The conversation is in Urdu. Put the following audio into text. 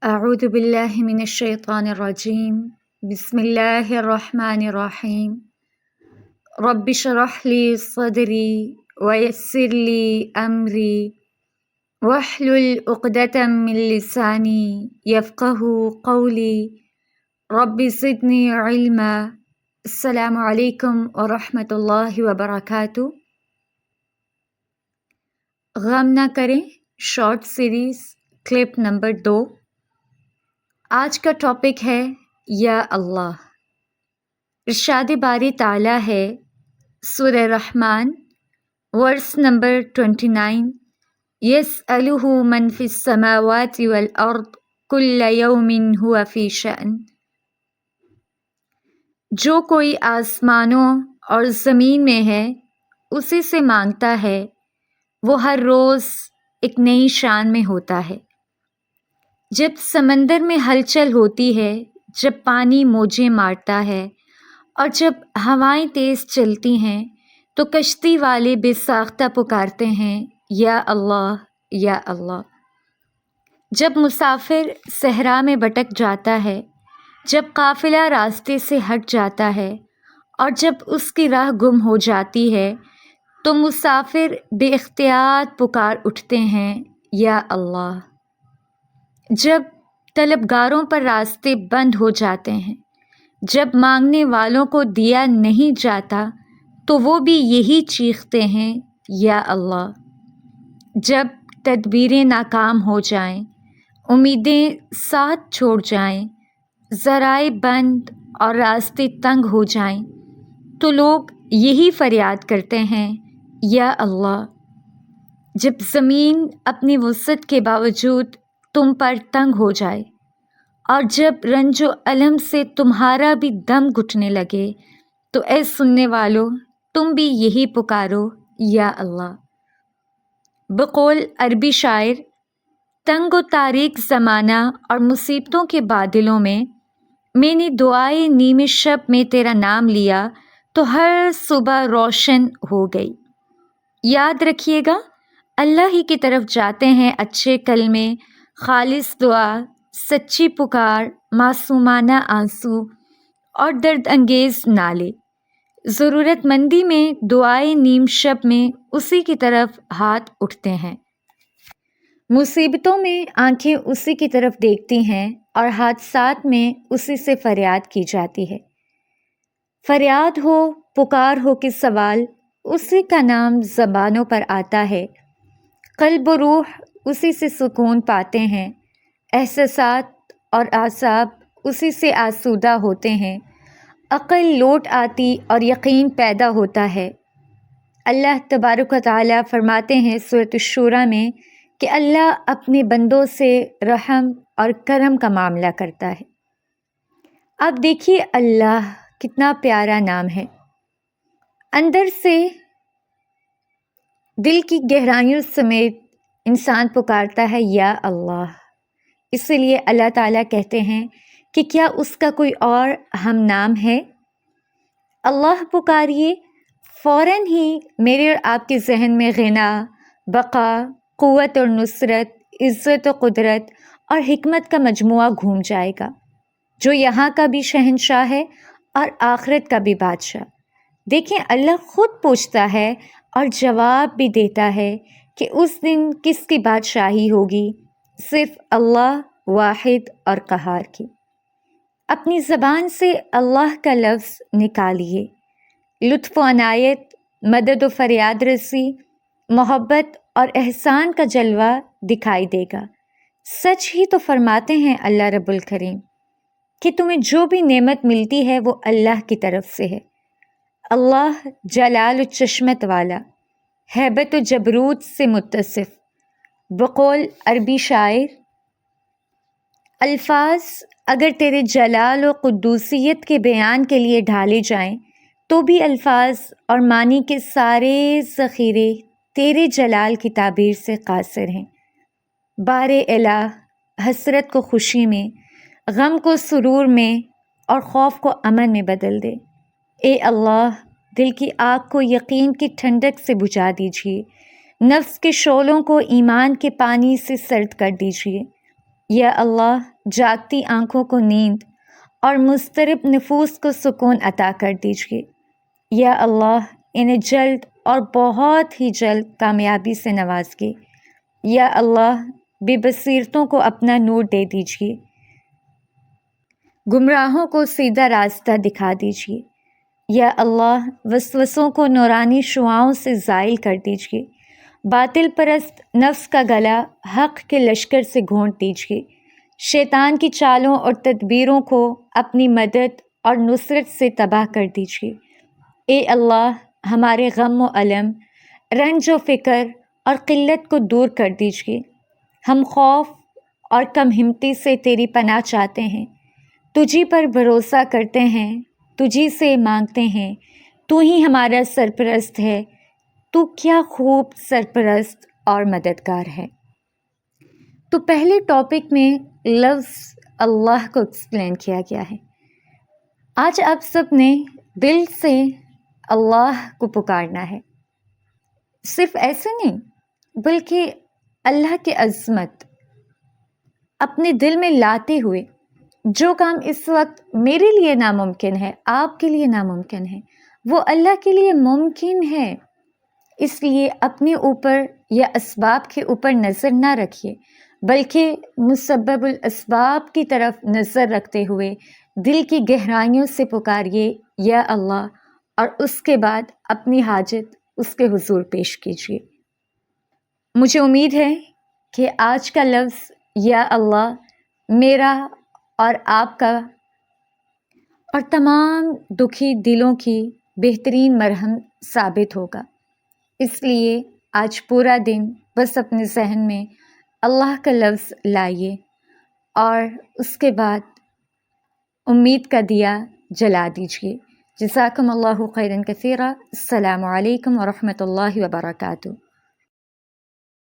اعوذ باللہ من الشیطان الرجیم بسم اللہ الرحمن الرحیم رب اشرح لی صدری ویسر لی امری واحلل عقدۃ من لسانی یفقہوا قولی رب زدنی علما۔ السلام علیکم ورحمۃ اللہ وبرکاتہ۔ غم نہ کریں شارٹ سیریز کلپ نمبر 2۔ آج کا ٹاپک ہے یا اللہ۔ ارشاد باری تعالیٰ ہے سورہ رحمان ورس نمبر 29، یسألہ من فی السماوات والارض کل یوم ہوا فی شأن۔ جو کوئی آسمانوں اور زمین میں ہے اسی سے مانگتا ہے، وہ ہر روز ایک نئی شان میں ہوتا ہے۔ جب سمندر میں ہلچل ہوتی ہے، جب پانی موجیں مارتا ہے اور جب ہوائیں تیز چلتی ہیں تو کشتی والے بے ساختہ پکارتے ہیں یا اللہ یا اللہ۔ جب مسافر صحرا میں بھٹک جاتا ہے، جب قافلہ راستے سے ہٹ جاتا ہے اور جب اس کی راہ گم ہو جاتی ہے تو مسافر بے اختیار پکار اٹھتے ہیں یا اللہ۔ جب طلبگاروں پر راستے بند ہو جاتے ہیں، جب مانگنے والوں کو دیا نہیں جاتا تو وہ بھی یہی چیختے ہیں یا اللہ۔ جب تدبیریں ناکام ہو جائیں، امیدیں ساتھ چھوڑ جائیں، ذرائع بند اور راستے تنگ ہو جائیں تو لوگ یہی فریاد کرتے ہیں یا اللہ۔ جب زمین اپنی وسعت کے باوجود تم پر تنگ ہو جائے اور جب رنج و الم سے تمہارا بھی دم گھٹنے لگے تو اے سننے والو تم بھی یہی پکارو یا اللہ۔ بقول عربی شاعر، تنگ و تاریک زمانہ اور مصیبتوں کے بادلوں میں نے دعائے نیمِ شب میں تیرا نام لیا تو ہر صبح روشن ہو گئی۔ یاد رکھیے گا، اللہ ہی کی طرف جاتے ہیں اچھے کلمے، خالص دعا، سچی پکار، معصومانہ آنسو اور درد انگیز نالے۔ ضرورت مندی میں دعائے نیم شب میں اسی کی طرف ہاتھ اٹھتے ہیں۔ مصیبتوں میں آنکھیں اسی کی طرف دیکھتی ہیں اور حادثات میں اسی سے فریاد کی جاتی ہے۔ فریاد ہو، پکار ہو کہ سوال، اسی کا نام زبانوں پر آتا ہے۔ قلب و روح اسی سے سکون پاتے ہیں، احساسات اور اعصاب اسی سے آسودہ ہوتے ہیں، عقل لوٹ آتی اور یقین پیدا ہوتا ہے۔ اللہ تبارک و تعالیٰ فرماتے ہیں سورۃ الشورى میں کہ اللہ اپنے بندوں سے رحم اور کرم کا معاملہ کرتا ہے۔ اب دیکھیے اللہ کتنا پیارا نام ہے۔ اندر سے دل کی گہرائیوں سمیت انسان پکارتا ہے یا اللہ۔ اسی لیے اللہ تعالیٰ کہتے ہیں کہ کیا اس کا کوئی اور ہم نام ہے؟ اللہ پکاریے، فوراً ہی میرے اور آپ کے ذہن میں غنا، بقا، قوت اور نصرت، عزت و قدرت اور حکمت کا مجموعہ گھوم جائے گا، جو یہاں کا بھی شہنشاہ ہے اور آخرت کا بھی بادشاہ۔ دیکھیں اللہ خود پوچھتا ہے اور جواب بھی دیتا ہے کہ اس دن کس کی بادشاہی ہوگی؟ صرف اللہ واحد اور قہار کی۔ اپنی زبان سے اللہ کا لفظ نکالیے، لطف و عنایت، مدد و فریاد رسی، محبت اور احسان کا جلوہ دکھائی دے گا۔ سچ ہی تو فرماتے ہیں اللہ رب الکریم کہ تمہیں جو بھی نعمت ملتی ہے وہ اللہ کی طرف سے ہے۔ اللہ جلال و چشمت والا، ہیبت و جبروت سے متصف۔ بقول عربی شاعر، الفاظ اگر تیرے جلال و قدوسیت کے بیان کے لیے ڈھالے جائیں تو بھی الفاظ اور معنی کے سارے ذخیرے تیرے جلال کی تعبیر سے قاصر ہیں۔ بار الہ حسرت کو خوشی میں، غم کو سرور میں اور خوف کو امن میں بدل دے۔ اے اللہ، دل کی آگ کو یقین کی ٹھنڈک سے بجھا دیجیے، نفس کے شعلوں کو ایمان کے پانی سے سرد کر دیجیے۔ یا اللہ جاگتی آنکھوں کو نیند اور مضطرب نفوس کو سکون عطا کر دیجیے۔ یا اللہ انہیں جلد اور بہت ہی جلد کامیابی سے نوازیے۔ یا اللہ بے بصیرتوں کو اپنا نور دے دیجیے، گمراہوں کو سیدھا راستہ دکھا دیجیے۔ یا اللہ وسوسوں کو نورانی شعاؤں سے زائل کر دیجیے، باطل پرست نفس کا گلا حق کے لشکر سے گھونٹ دیجیے، شیطان کی چالوں اور تدبیروں کو اپنی مدد اور نصرت سے تباہ کر دیجیے۔ اے اللہ ہمارے غم و الم، رنج و فکر اور قلت کو دور کر دیجیے۔ ہم خوف اور کم ہمتی سے تیری پناہ چاہتے ہیں، تجھی پر بھروسہ کرتے ہیں، تجھی سے مانگتے ہیں، تو ہی ہمارا سرپرست ہے، تو کیا خوب سرپرست اور مددگار ہے۔ تو پہلے ٹاپک میں لفظ اللہ کو ایکسپلین کیا گیا ہے۔ آج آپ سب نے دل سے اللہ کو پکارنا ہے، صرف ایسے نہیں بلکہ اللہ کی عظمت اپنے دل میں لاتے ہوئے، جو کام اس وقت میرے لیے ناممکن ہے، آپ کے لیے ناممکن ہے، وہ اللہ کے لیے ممکن ہے۔ اس لیے اپنے اوپر یا اسباب کے اوپر نظر نہ رکھیے، بلکہ مسبب الاسباب کی طرف نظر رکھتے ہوئے دل کی گہرائیوں سے پکاریے یا اللہ، اور اس کے بعد اپنی حاجت اس کے حضور پیش کیجیے۔ مجھے امید ہے کہ آج کا لفظ یا اللہ میرا اور آپ کا اور تمام دکھی دلوں کی بہترین مرہم ثابت ہوگا۔ اس لیے آج پورا دن بس اپنے ذہن میں اللہ کا لفظ لائیے اور اس کے بعد امید کا دیا جلا دیجیے۔ جزاکم اللہ خیرا کثیرا۔ السلام علیکم ورحمۃ اللہ وبرکاتہ۔